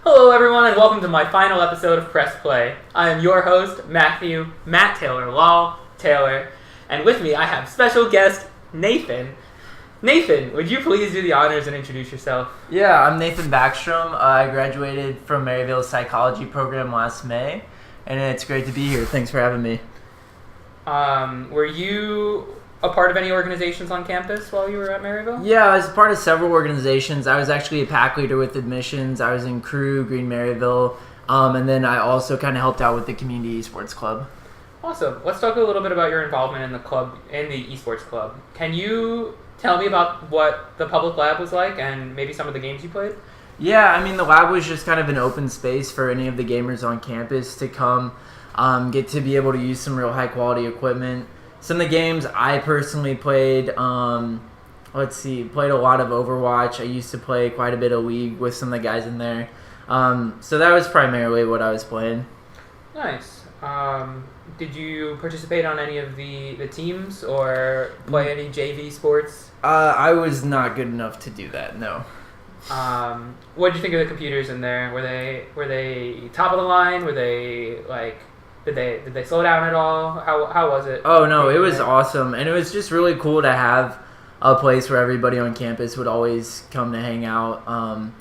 Hello, everyone, and welcome to my final episode of Press Play. I am your host, Matt Taylor Law Taylor, and with me I have special guest Nathan. Nathan, would you please do the honors and introduce yourself? Yeah, I'm Nathan Backstrom. I graduated from Maryville's psychology program last May, and it's great to be here. Thanks for having me. Were you a part of any organizations on campus while you were at Maryville? Yeah, I was a part of several organizations. I was actually a pack leader with admissions. I was in Crew, Green Maryville, and then I also kind of helped out with the community esports club. Awesome. Let's talk a little bit about your involvement in the club, in the esports club. Can you tell me about what the public lab was like and maybe some of the games you played? Yeah, I mean, the lab was just kind of an open space for any of the gamers on campus to come, get to be able to use some real high-quality equipment. Some of the games I personally played, played a lot of Overwatch. I used to play quite a bit of League with some of the guys in there. So that was primarily what I was playing. Nice. Did you participate on any of the teams or play any JV sports? I was not good enough to do that, no. What did you think of the computers in there? Were they top of the line? Were they like did they slow down at all? How was it? Oh no, it was awesome, and it was just really cool to have a place where everybody on campus would always come to hang out.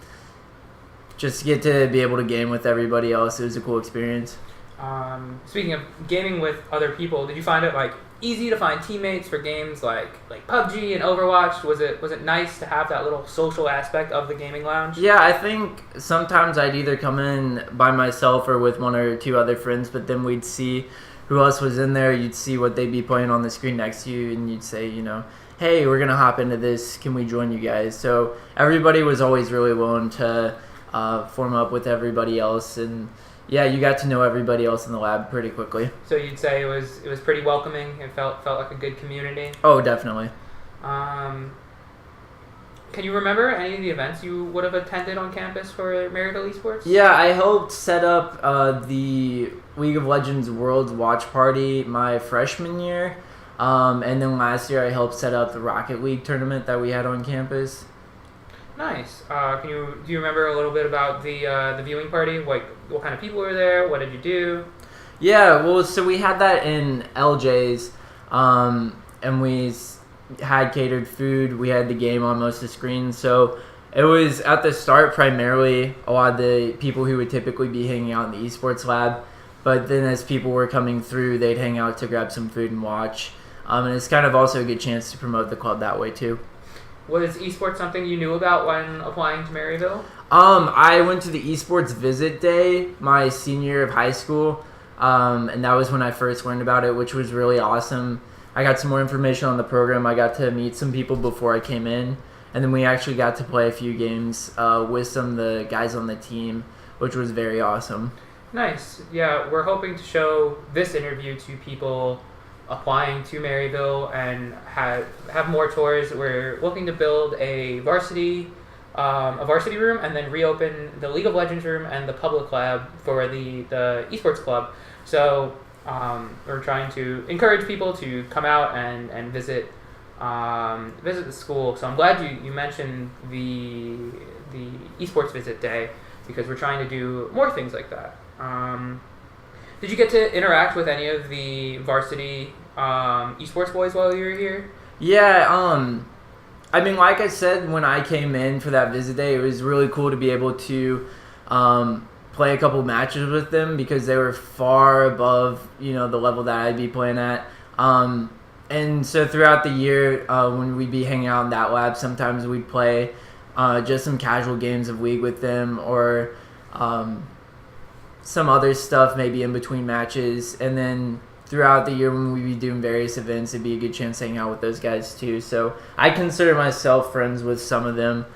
Just to get to be able to game with everybody else. It was a cool experience. Speaking of gaming with other people, did you find it like easy to find teammates for games like PUBG and Overwatch? Was it nice to have that little social aspect of the gaming lounge? Yeah, I think sometimes I'd either come in by myself or with one or two other friends, but then we'd see who else was in there. You'd see what they'd be playing on the screen next to you, and you'd say, hey, we're gonna hop into this. Can we join you guys? So everybody was always really willing to form up with everybody else, and yeah, you got to know everybody else in the lab pretty quickly. So you'd say it was pretty welcoming. It felt like a good community. Oh, definitely. Can you remember any of the events you would have attended on campus for Maryville Esports? Yeah, I helped set up the League of Legends World Watch Party my freshman year, and then last year I helped set up the Rocket League tournament that we had on campus. Nice. Do you remember a little bit about the viewing party? Like, what kind of people were there? What did you do? Yeah, well, so we had that in LJ's, and we had catered food. We had the game on most of the screens. So it was at the start primarily a lot of the people who would typically be hanging out in the esports lab. But then as people were coming through, they'd hang out to grab some food and watch. And it's kind of also a good chance to promote the club that way too. Was esports something you knew about when applying to Maryville? I went to the esports visit day my senior year of high school, and that was when I first learned about it, which was really awesome. I got some more information on the program. I got to meet some people before I came in, and then we actually got to play a few games with some of the guys on the team, which was very awesome. Nice. Yeah, we're hoping to show this interview to people applying to Maryville and have more tours. We're looking to build a varsity room and then reopen the League of Legends room and the public lab for the esports club. So we're trying to encourage people to come out and visit the school. So I'm glad you mentioned the esports visit day, because we're trying to do more things like that. Did you get to interact with any of the varsity esports boys while you were here? Yeah, I mean, like I said, when I came in for that visit day, it was really cool to be able to play a couple matches with them, because they were far above, the level that I'd be playing at. And so throughout the year, when we'd be hanging out in that lab, sometimes we'd play just some casual games of League with them, or some other stuff maybe in between matches. And then throughout the year when we'd be doing various events, it'd be a good chance to hang out with those guys too. So I consider myself friends with some of them.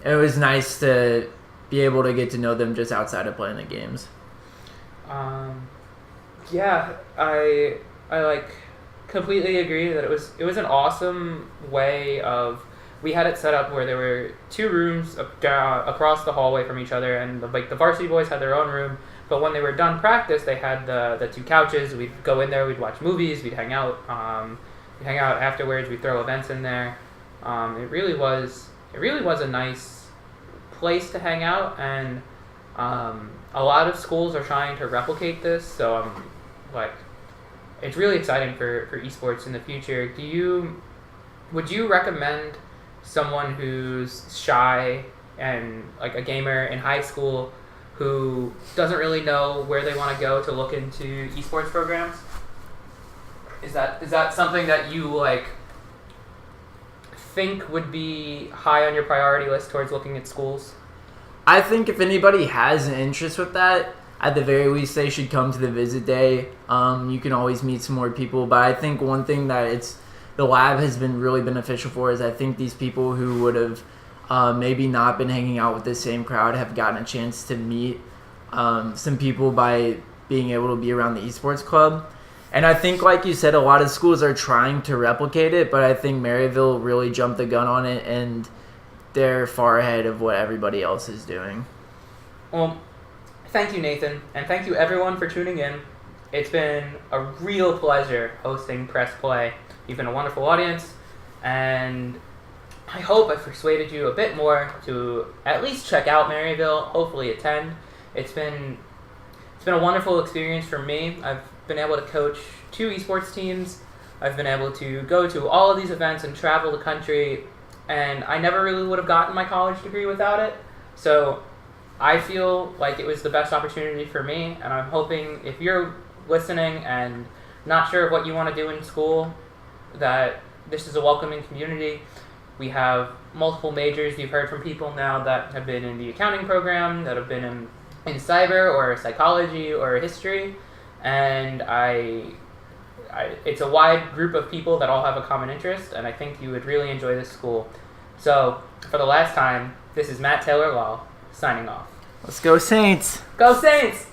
It was nice to be able to get to know them just outside of playing the games. Yeah, I completely agree that it was an awesome way of. We had it set up where there were two rooms across the hallway from each other, and the varsity boys had their own room. But when they were done practice, they had the two couches. We'd go in there, we'd watch movies, we'd hang out. We'd hang out afterwards. We'd throw events in there. It really was a nice place to hang out, and A lot of schools are trying to replicate this, so like, it's really exciting for esports in the future. Would you recommend someone who's shy and like a gamer in high school who doesn't really know where they want to go to look into esports programs? Is that something that you like think would be high on your priority list towards looking at schools? I think if anybody has an interest with that, at the very least they should come to the visit day. You can always meet some more people, but I think one thing that the lab has been really beneficial for is I think these people who would have maybe not been hanging out with the same crowd have gotten a chance to meet some people by being able to be around the esports club. And I think, like you said, a lot of schools are trying to replicate it, but I think Maryville really jumped the gun on it, and they're far ahead of what everybody else is doing. Well, thank you, Nathan, and thank you everyone for tuning in. It's been a real pleasure hosting Press Play. You've been a wonderful audience, and I hope I persuaded you a bit more to at least check out Maryville, hopefully attend. It's been a wonderful experience for me. I've been able to coach 2 esports teams. I've been able to go to all of these events and travel the country, and I never really would have gotten my college degree without it. So I feel like it was the best opportunity for me, and I'm hoping if you're listening and not sure of what you want to do in school, that this is a welcoming community. We have multiple majors. You've heard from people now that have been in the accounting program, that have been in cyber or psychology or history, and it's a wide group of people that all have a common interest, and I think you would really enjoy this school. So, for the last time, this is Matt Taylor Law, signing off. Let's go Saints! Go Saints!